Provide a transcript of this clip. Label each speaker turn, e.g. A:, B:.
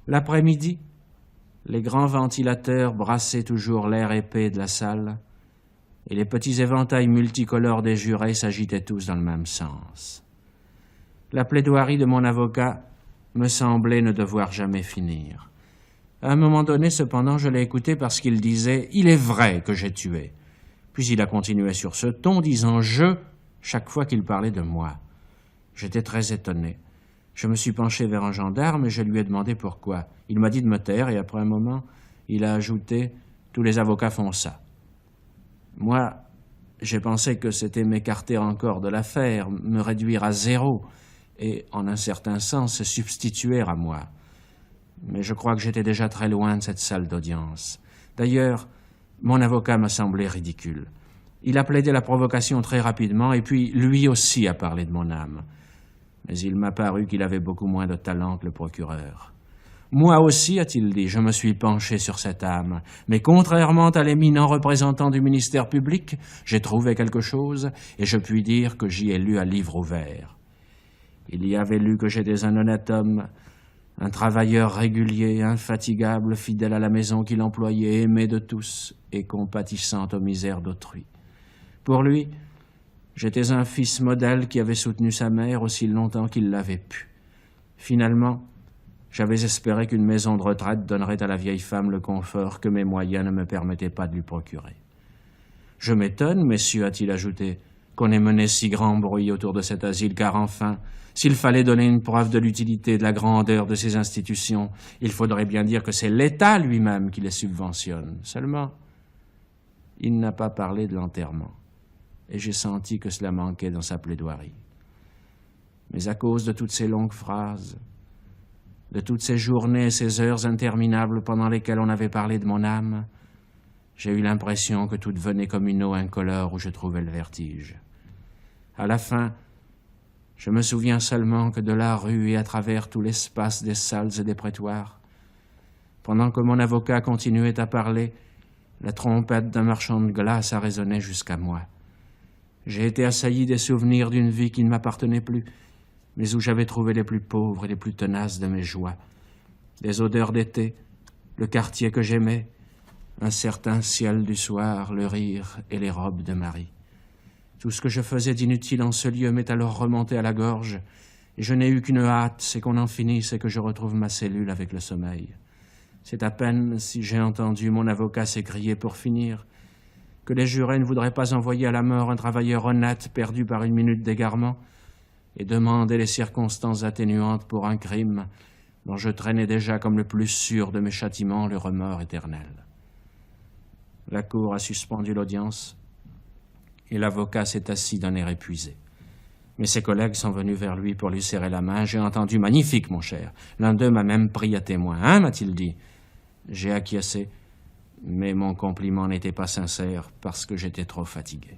A: L'après-midi, les grands ventilateurs brassaient toujours l'air épais de la salle, et les petits éventails multicolores des jurés s'agitaient tous dans le même sens. La plaidoirie de mon avocat me semblait ne devoir jamais finir. À un moment donné, cependant, je l'ai écouté parce qu'il disait « Il est vrai que j'ai tué ». Puis il a continué sur ce ton, disant « Je » chaque fois qu'il parlait de moi. J'étais très étonné. Je me suis penché vers un gendarme et je lui ai demandé pourquoi. Il m'a dit de me taire et après un moment, il a ajouté « Tous les avocats font ça ». Moi, j'ai pensé que c'était m'écarter encore de l'affaire, me réduire à zéro et, en un certain sens, se substituer à moi. Mais je crois que j'étais déjà très loin de cette salle d'audience. D'ailleurs, mon avocat m'a semblé ridicule. Il a plaidé la provocation très rapidement et puis lui aussi a parlé de mon âme. Mais il m'a paru qu'il avait beaucoup moins de talent que le procureur. Moi aussi, a-t-il dit, je me suis penché sur cette âme. Mais contrairement à l'éminent représentant du ministère public, j'ai trouvé quelque chose et je puis dire que j'y ai lu à livre ouvert. Il y avait lu que j'étais un honnête homme, un travailleur régulier, infatigable, fidèle à la maison qu'il employait, aimé de tous et compatissant aux misères d'autrui. Pour lui, j'étais un fils modèle qui avait soutenu sa mère aussi longtemps qu'il l'avait pu. Finalement, j'avais espéré qu'une maison de retraite donnerait à la vieille femme le confort que mes moyens ne me permettaient pas de lui procurer. Je m'étonne, messieurs, a-t-il ajouté, qu'on ait mené si grand bruit autour de cet asile, car enfin, s'il fallait donner une preuve de l'utilité et de la grandeur de ces institutions, il faudrait bien dire que c'est l'État lui-même qui les subventionne. Seulement, il n'a pas parlé de l'enterrement, et j'ai senti que cela manquait dans sa plaidoirie. Mais à cause de toutes ces longues phrases, de toutes ces journées et ces heures interminables pendant lesquelles on avait parlé de mon âme, j'ai eu l'impression que tout devenait comme une eau incolore où je trouvais le vertige. À la fin, je me souviens seulement que de la rue et à travers tout l'espace des salles et des prétoires, pendant que mon avocat continuait à parler, la trompette d'un marchand de glace a résonné jusqu'à moi. J'ai été assailli des souvenirs d'une vie qui ne m'appartenait plus, mais où j'avais trouvé les plus pauvres et les plus tenaces de mes joies. Les odeurs d'été, le quartier que j'aimais, un certain ciel du soir, le rire et les robes de Marie. Tout ce que je faisais d'inutile en ce lieu m'est alors remonté à la gorge, et je n'ai eu qu'une hâte, c'est qu'on en finisse et que je retrouve ma cellule avec le sommeil. C'est à peine si j'ai entendu mon avocat s'écrier pour finir que les jurés ne voudraient pas envoyer à la mort un travailleur honnête perdu par une minute d'égarement et demander les circonstances atténuantes pour un crime dont je traînais déjà comme le plus sûr de mes châtiments le remords éternel. La cour a suspendu l'audience et l'avocat s'est assis d'un air épuisé. Mais ses collègues sont venus vers lui pour lui serrer la main. J'ai entendu « Magnifique, mon cher !» L'un d'eux m'a même pris à témoin. « Hein ?» m'a-t-il dit. J'ai acquiescé, mais mon compliment n'était pas sincère parce que j'étais trop fatigué.